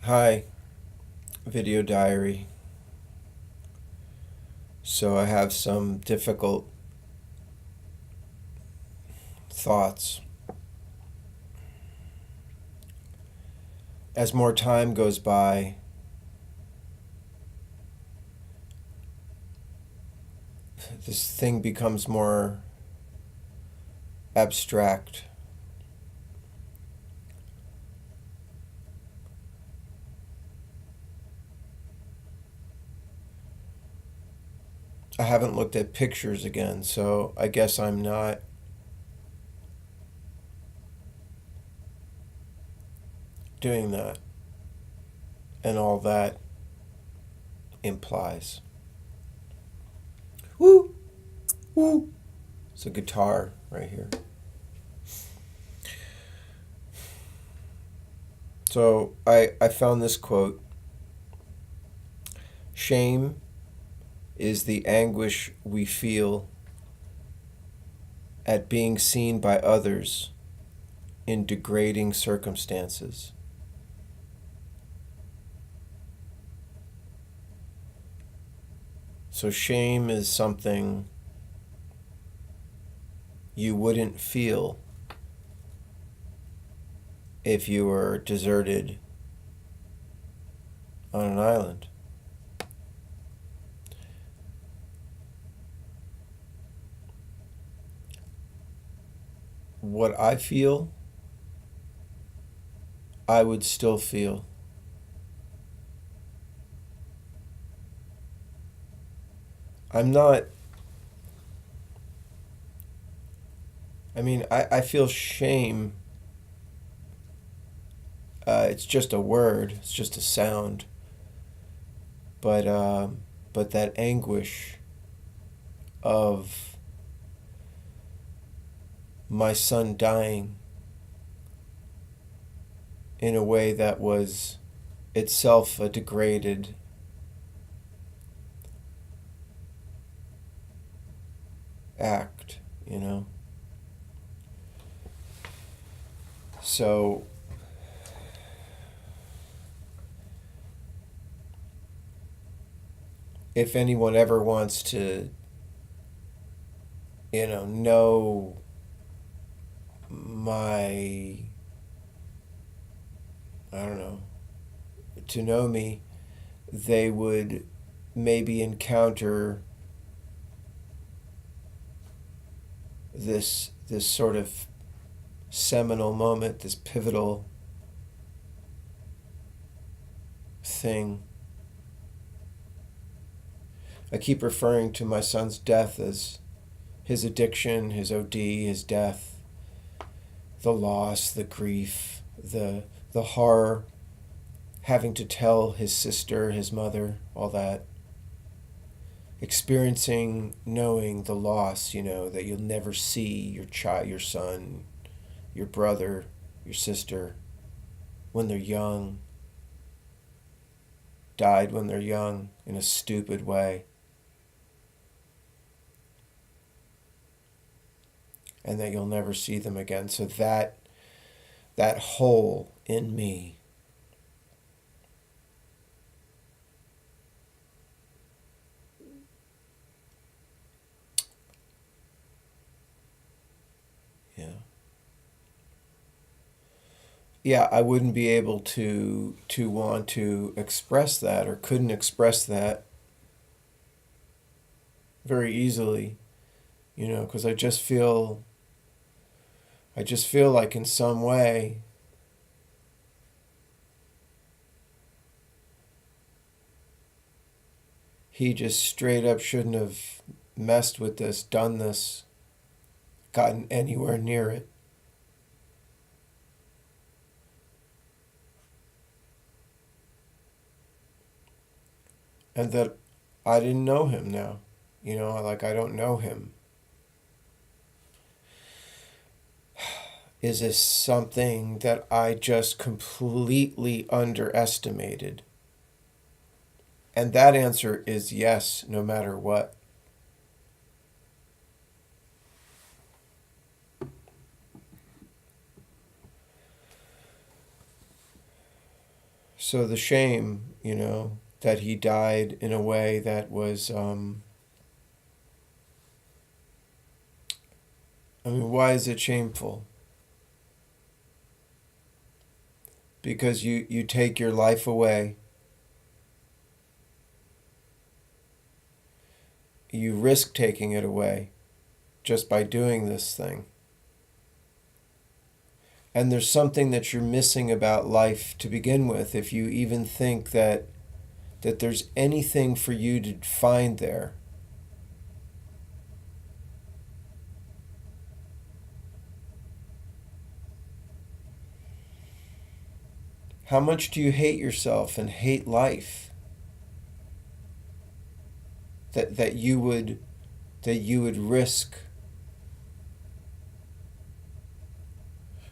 Hi, video diary. So I have some difficult thoughts. As more time goes by, this thing becomes more abstract. I haven't looked at pictures again, so I guess I'm not doing that, and all that implies. Woo! Woo! It's a guitar right here. So I found this quote. Shame is the anguish we feel at being seen by others in degrading circumstances. So shame is something you wouldn't feel if you were deserted on an island. What I feel, I would still feel. I'm not, I feel shame. It's just a word, it's just a sound. But, uh, but that anguish of my son dying in a way that was itself a degraded act, you know? So, if anyone ever wants to, know my, I don't know, to know me, they would maybe encounter this sort of seminal moment, this pivotal thing. I keep referring to my son's death as his addiction, his OD, his death, the loss, the grief, the horror, having to tell his sister, his mother, all that. Experiencing, knowing the loss, that you'll never see your child, your son, your brother, your sister when they're young, died when they're young in a stupid way, and that you'll never see them again. So that hole in me, yeah. Yeah, I wouldn't be able to want to express that, or couldn't express that very easily, because I just feel like in some way he just straight up shouldn't have messed with this, done this, gotten anywhere near it. And that I didn't know him now. Like I don't know him. Is this something that I just completely underestimated? And that answer is yes, no matter what. So the shame, that he died in a way that was, why is it shameful? Because you take your life away. You risk taking it away just by doing this thing. And there's something that you're missing about life to begin with if you even think that there's anything for you to find there. How much do you hate yourself and hate life that you would risk?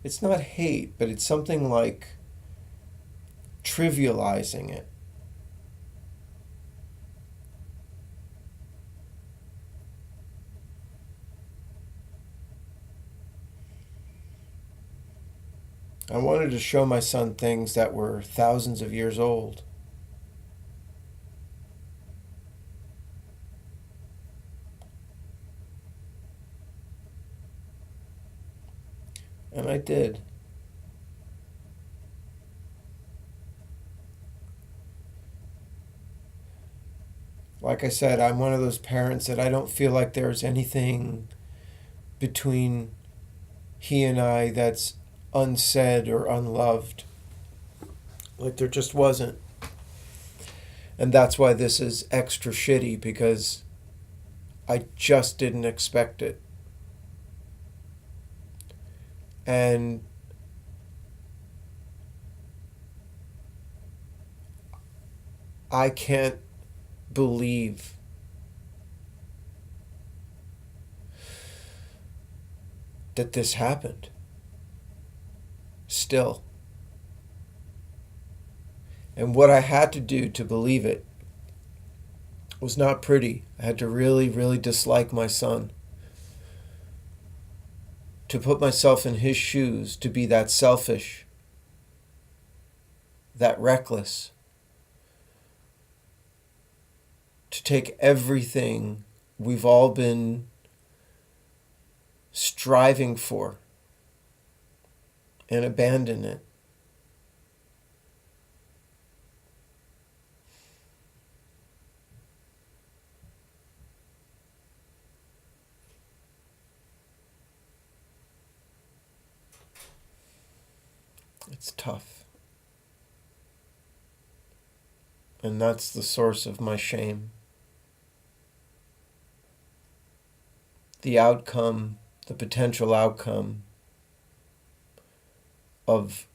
It's not hate, but it's something like trivializing it. I wanted to show my son things that were thousands of years old. And I did. Like I said, I'm one of those parents that I don't feel like there's anything between he and I that's unsaid or unloved. Like there just wasn't. And that's why this is extra shitty, because I just didn't expect it. And I can't believe that this happened. Still. And what I had to do to believe it was not pretty. I had to really, really dislike my son. To put myself in his shoes, to be that selfish, that reckless, to take everything we've all been striving for and abandon it. It's tough. And that's the source of my shame. The outcome, the potential outcome of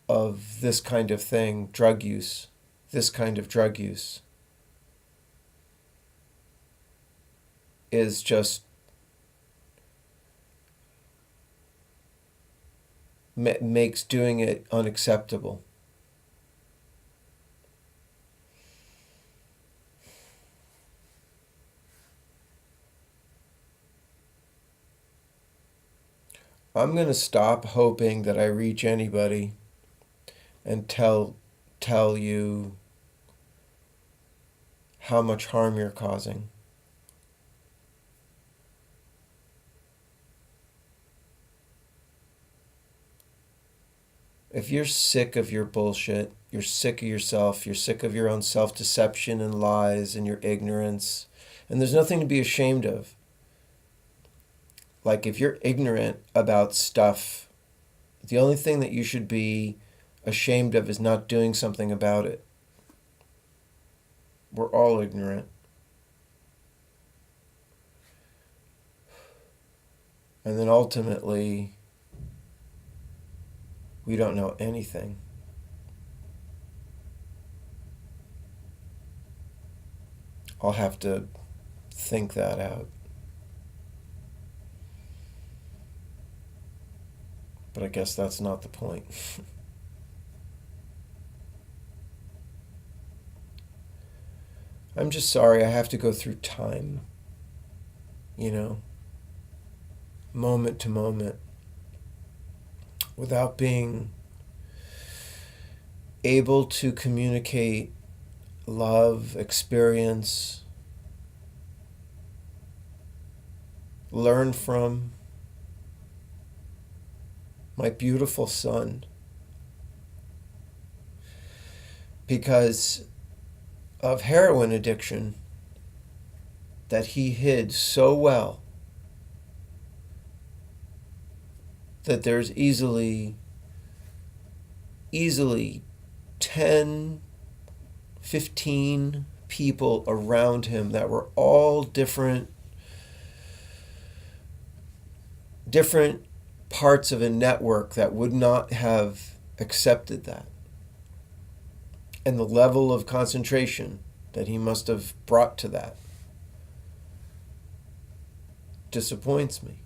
this kind of thing, drug use, this kind of drug use, is just makes doing it unacceptable. I'm going to stop hoping that I reach anybody and tell you how much harm you're causing. If you're sick of your bullshit, you're sick of yourself, you're sick of your own self-deception and lies and your ignorance, and there's nothing to be ashamed of. Like, if you're ignorant about stuff, the only thing that you should be ashamed of is not doing something about it. We're all ignorant. And then ultimately, we don't know anything. I'll have to think that out. But I guess that's not the point. I'm just sorry I have to go through time, moment to moment, without being able to communicate love, experience, learn from my beautiful son, because of heroin addiction that he hid so well that there's easily 10, 15 people around him that were all different parts of a network that would not have accepted that. And the level of concentration that he must have brought to that disappoints me.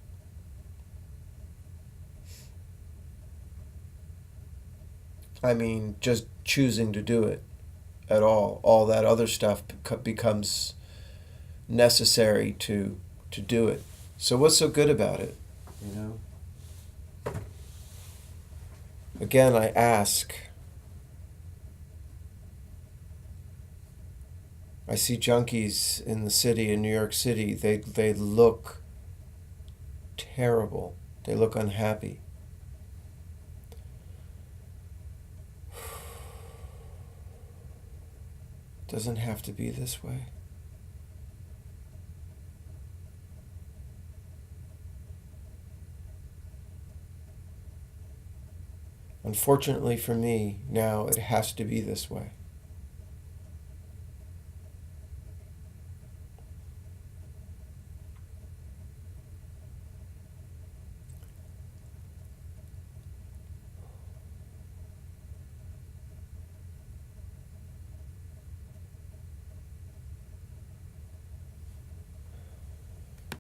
I mean, just choosing to do it at all that other stuff becomes necessary to do it. So what's so good about it, you know? Again, I ask. I see junkies in the city, in New York City. They look terrible. They look unhappy. Doesn't have to be this way. Unfortunately for me, now it has to be this way.